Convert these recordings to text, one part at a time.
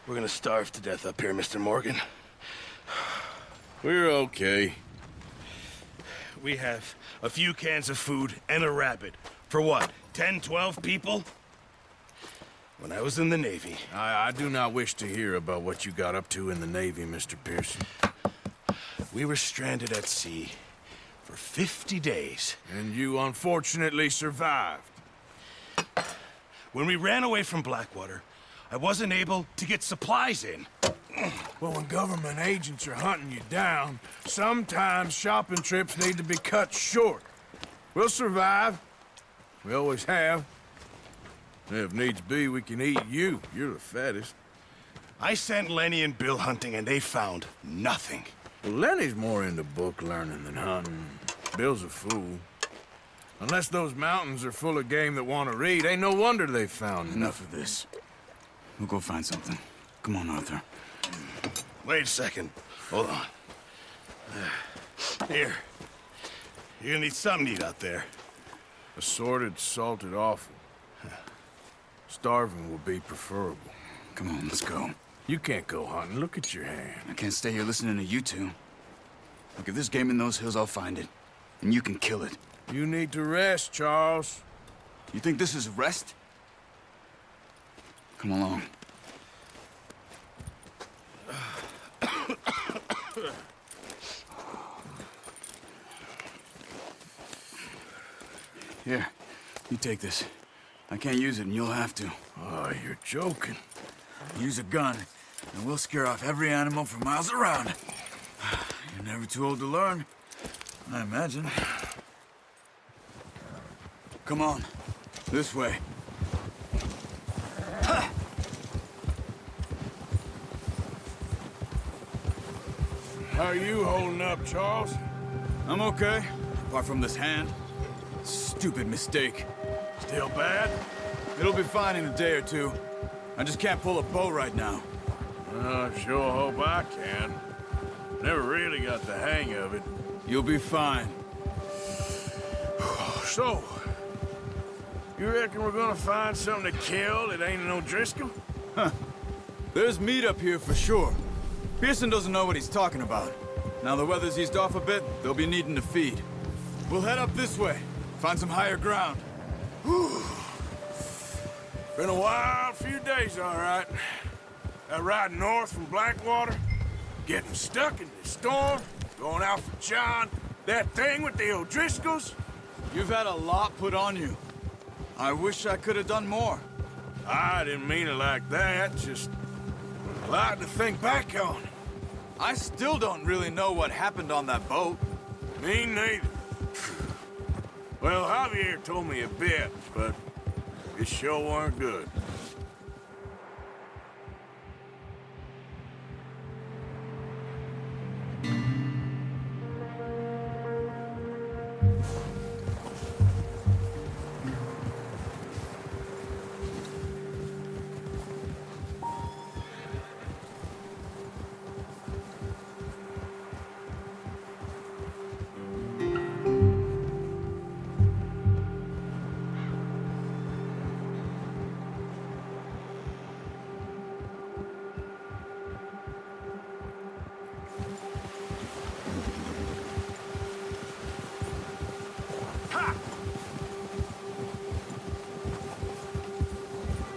We're gonna starve to death up here, Mr. Morgan. We're okay. We have a few cans of food and a rabbit. For what, 10, 12 people? When I was in the Navy... I do not wish to hear about what you got up to in the Navy, Mr. Pearson. We were stranded at sea for 50 days. And you unfortunately survived. When we ran away from Blackwater, I wasn't able to get supplies in. Well, when government agents are hunting you down, sometimes shopping trips need to be cut short. We'll survive. We always have. If needs be, we can eat you. You're the fattest. I sent Lenny and Bill hunting, and they found nothing. Well, Lenny's more into book learning than hunting. Bill's a fool. Unless those mountains are full of game that want to read, ain't no wonder they found Enough of this. We'll go find something. Come on, Arthur. Wait a second. Hold on. Here. You're gonna need something to eat out there. Assorted, salted offal. Starving will be preferable. Come on, let's go. You can't go hunting. Look at your hand. I can't stay here listening to you two. Look, if there's game in those hills, I'll find it. And you can kill it. You need to rest, Charles. You think this is rest? Come along. Here, you take this. I can't use it, and you'll have to. Oh, you're joking. Use a gun, and we'll scare off every animal for miles around. You're never too old to learn, I imagine. Come on, this way. How are you holding up, Charles? I'm okay, apart from this hand. Stupid mistake. Still bad? It'll be fine in a day or two. I just can't pull a bow right now. I sure hope I can. Never really got the hang of it. You'll be fine. So, you reckon we're gonna find something to kill that ain't no Driscoll? Huh. There's meat up here for sure. Pearson doesn't know what he's talking about. Now the weather's eased off a bit, they'll be needing to feed. We'll head up this way. Find some higher ground. Whew. Been a wild few days, all right. That ride north from Blackwater, getting stuck in the storm, going out for John, that thing with the O'Driscolls. You've had a lot put on you. I wish I could have done more. I didn't mean it like that, just a lot to think back on. I still don't really know what happened on that boat. Me neither. Well, Javier told me a bit, but it sure weren't good.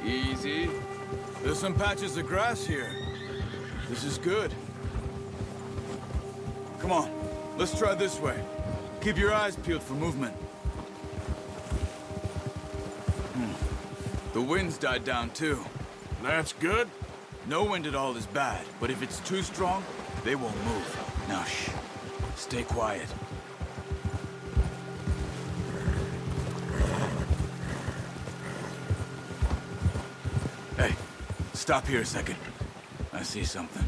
Easy. There's some patches of grass here. This is good. Come on, let's try this way. Keep your eyes peeled for movement. The wind's died down too. That's good. No wind at all is bad, but if it's too strong, they won't move. Now shh. Stay quiet. Hey, stop here a second. I see something.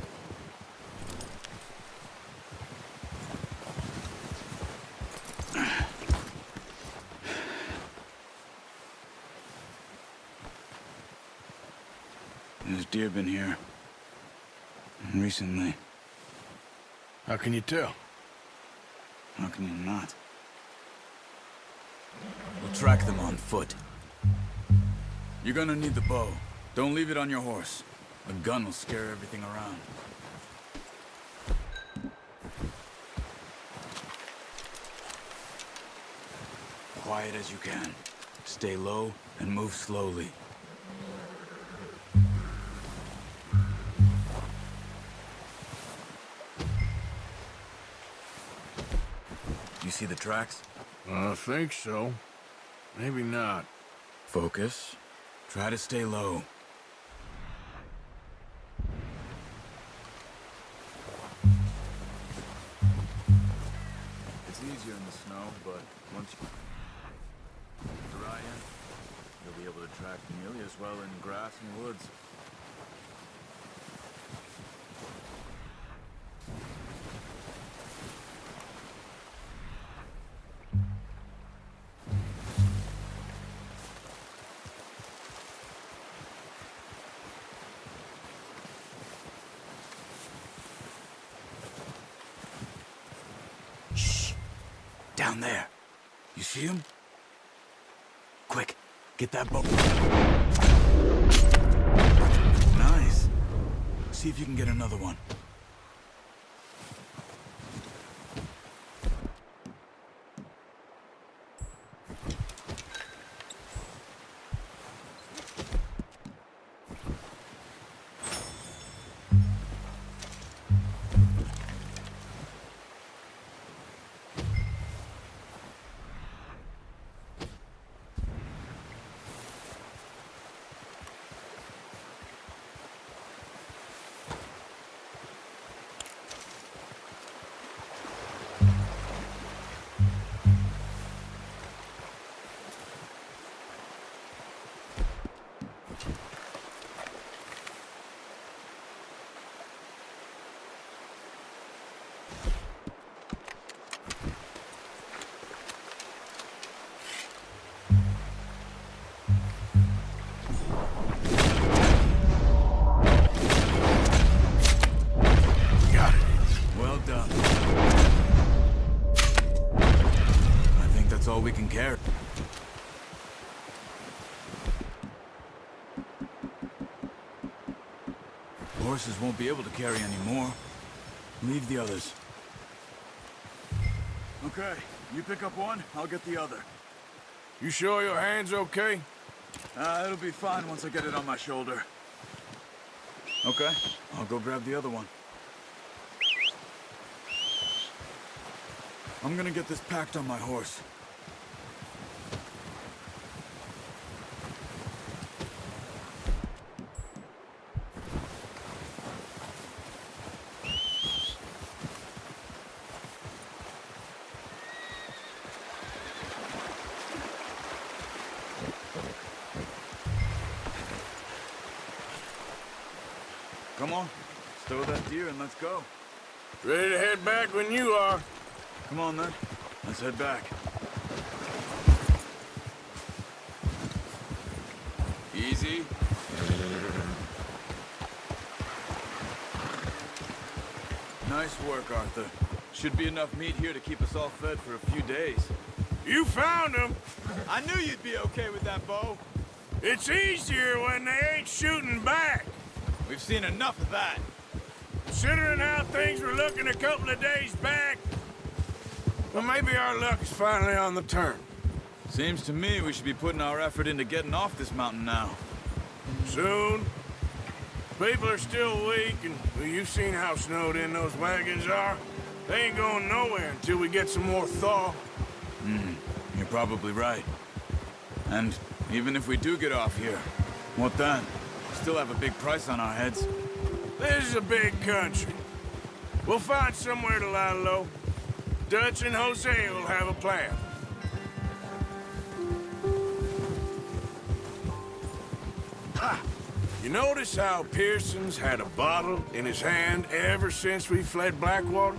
There's deer been here. Recently. How can you tell? How can you not? We'll track them on foot. You're gonna need the bow. Don't leave it on your horse. A gun will scare everything around. Quiet as you can. Stay low and move slowly. You see the tracks? I think so. Maybe not. Focus. Try to stay low. It's easier in the snow, but once you dry in, you'll be able to track nearly as well in grass and woods. Down there. You see him? Quick, get that boat. Nice. See if you can get another one. All we can carry. Horses won't be able to carry any more. Leave the others. Okay, you pick up one, I'll get the other. You sure your hand's okay? It'll be fine once I get it on my shoulder. Okay, I'll go grab the other one. I'm gonna get this packed on my horse. Come on, stow that deer and let's go. Ready to head back when you are. Come on then, let's head back. Easy. Nice work, Arthur. Should be enough meat here to keep us all fed for a few days. You found him. I knew you'd be okay with that bow. It's easier when they ain't shooting back. We've seen enough of that. Considering how things were looking a couple of days back, well, maybe our luck is finally on the turn. Seems to me we should be putting our effort into getting off this mountain now. Soon. People are still weak, and well, you've seen how snowed in those wagons are. They ain't going nowhere until we get some more thaw. You're probably right. And even if we do get off here, what then? Still have a big price on our heads. This is a big country. We'll find somewhere to lie low. Dutch and Jose will have a plan. Ha! You notice how Pearson's had a bottle in his hand ever since we fled Blackwater?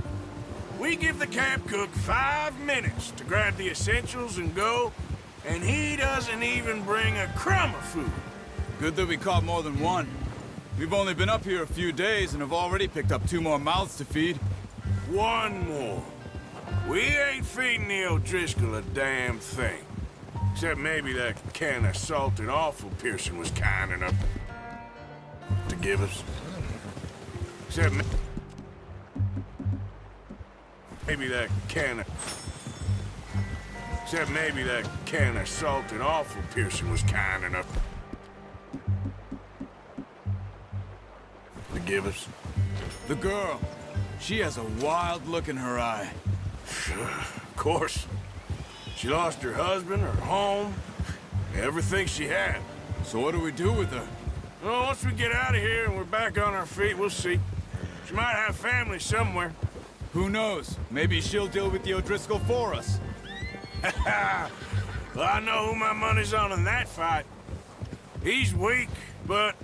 We give the camp cook 5 minutes to grab the essentials and go, and he doesn't even bring a crumb of food. Good that we caught more than one. We've only been up here a few days and have already picked up 2 more mouths to feed. One more. We ain't feeding the O'Driscoll a damn thing. Except maybe that can of salted offal Pearson was kind enough. to give us. Except maybe that can of salted offal Pearson was kind enough to give us. The girl. She has a wild look in her eye. Of course. She lost her husband, her home, everything she had. So what do we do with her? Well, once we get out of here and we're back on our feet, we'll see. She might have family somewhere. Who knows? Maybe she'll deal with the O'Driscoll for us. Well, I know who my money's on in that fight. He's weak, but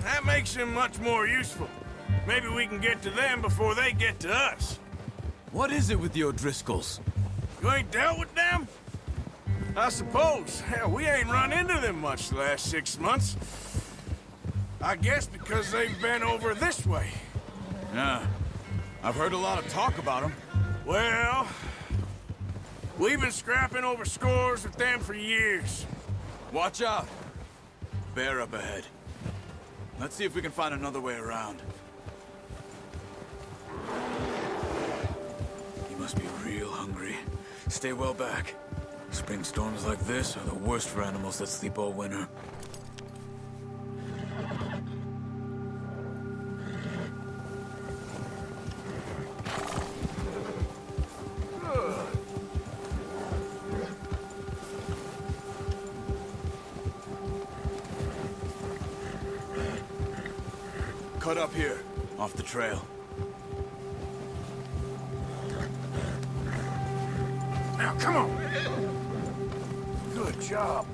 that makes him much more useful. Maybe we can get to them before they get to us. What is it with the O'Driscolls? You ain't dealt with them? I suppose. Hell, we ain't run into them much the last 6 months. I guess because they've been over this way. Yeah. I've heard a lot of talk about them. Well, we've been scrapping over scores with them for years. Watch out. Bear up ahead. Let's see if we can find another way around. You must be real hungry. Stay well back. Spring storms like this are the worst for animals that sleep all winter. Cut up here, off the trail. Now, come on. Good job.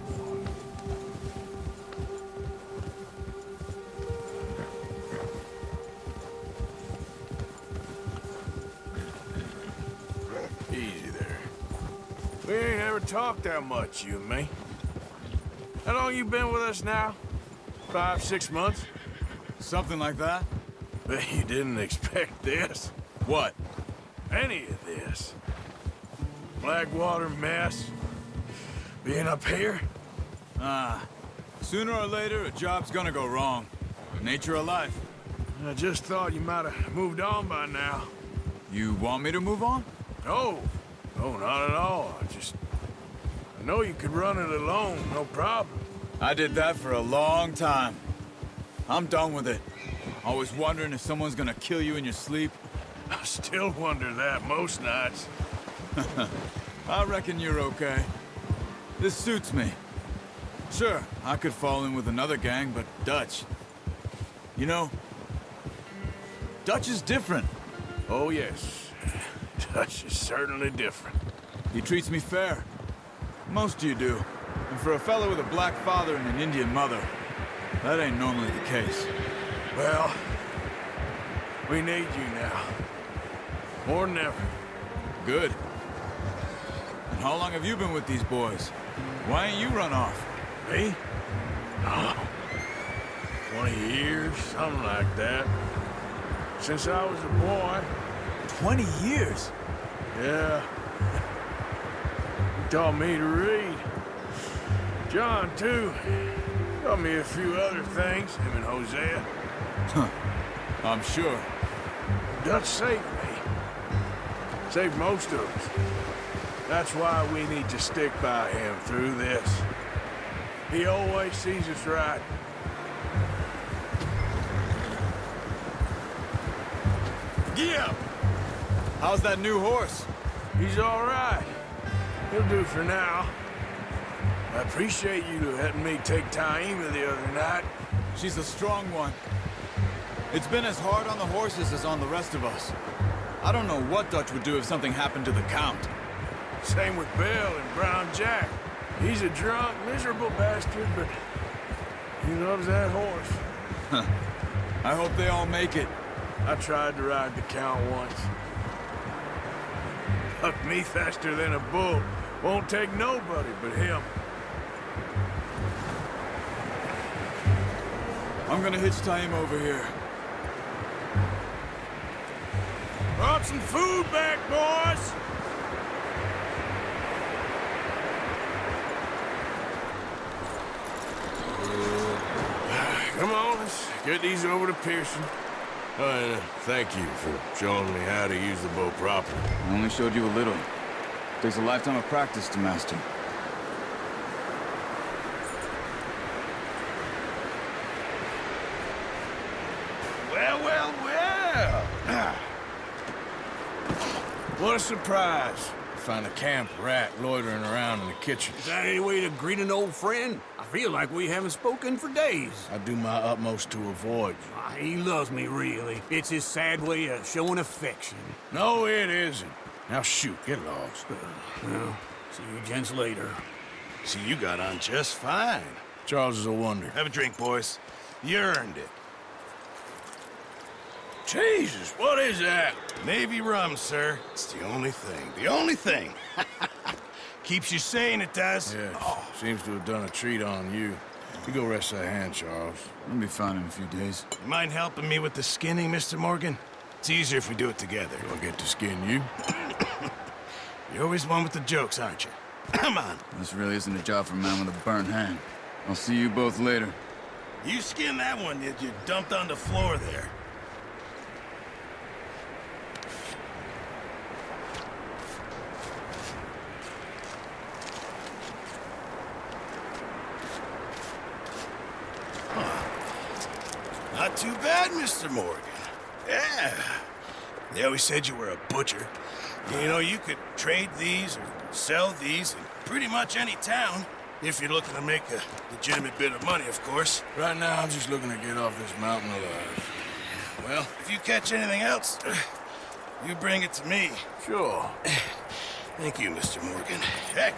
Easy there. We ain't ever talked that much, you and me. How long you been with us now? 5, 6 months? Something like that? Bet you didn't expect this. What? Any of this. Blackwater mess. Being up here? Sooner or later, a job's gonna go wrong. Nature of life. I just thought you might have moved on by now. You want me to move on? No. No, not at all. I know you could run it alone, no problem. I did that for a long time. I'm done with it. Always wondering if someone's gonna kill you in your sleep. I still wonder that most nights. I reckon you're okay. This suits me. Sure, I could fall in with another gang, but Dutch... You know, Dutch is different. Oh, yes. Dutch is certainly different. He treats me fair. Most of you do. And for a fellow with a black father and an Indian mother, that ain't normally the case. Well, we need you now. More than ever. Good. And how long have you been with these boys? Why ain't you run off? Me? Oh, 20 years, something like that. Since I was a boy. 20 years? Yeah. He taught me to read. John, too. Taught me a few other things, him and Hosea. Huh. I'm sure. Dutch saved me. Saved most of us. That's why we need to stick by him through this. He always sees us right. Yeah! How's that new horse? He's all right. He'll do for now. I appreciate you letting me take Taima the other night. She's a strong one. It's been as hard on the horses as on the rest of us. I don't know what Dutch would do if something happened to the Count. Same with Bill and Brown Jack. He's a drunk, miserable bastard, but he loves that horse. I hope they all make it. I tried to ride the Count once. Bucked me faster than a bull. Won't take nobody but him. I'm gonna hitch Taima over here. Brought some food back, boys! Come on, let's get these over to Pearson. Oh, and thank you for showing me how to use the boat properly. I only showed you a little. Takes a lifetime of practice to master. Well, well, well. What a surprise. Find a camp rat loitering around in the kitchen. Is that any way to greet an old friend? I feel like we haven't spoken for days. I do my utmost to avoid you. He loves me, really. It's his sad way of showing affection. No, it isn't. Now shoot, get lost. Well, see you gents later. See, you got on just fine. Charles is a wonder. Have a drink, boys. You earned it. Jesus, what is that? Navy rum, sir. It's the only thing. The only thing. Keeps you sane, it does. Yes, seems to have done a treat on you. You go rest that hand, Charles. I'll be fine in a few days. You mind helping me with the skinning, Mr. Morgan? It's easier if we do it together. Do I get to skin you? You're always one with the jokes, aren't you? Come on. This really isn't a job for a man with a burnt hand. I'll see you both later. You skinned that one that you dumped on the floor there. Not too bad, Mr. Morgan. Yeah. They always said you were a butcher. You know, you could trade these or sell these in pretty much any town. If you're looking to make a legitimate bit of money, of course. Right now, I'm just looking to get off this mountain alive. Well, if you catch anything else, you bring it to me. Sure. Thank you, Mr. Morgan. Heck,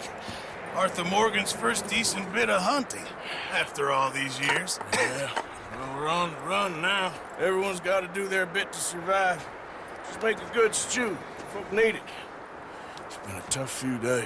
Arthur Morgan's first decent bit of hunting after all these years. Yeah. Well, we're on the run now. Everyone's got to do their bit to survive. Just make a good stew. Folk need it. It's been a tough few days.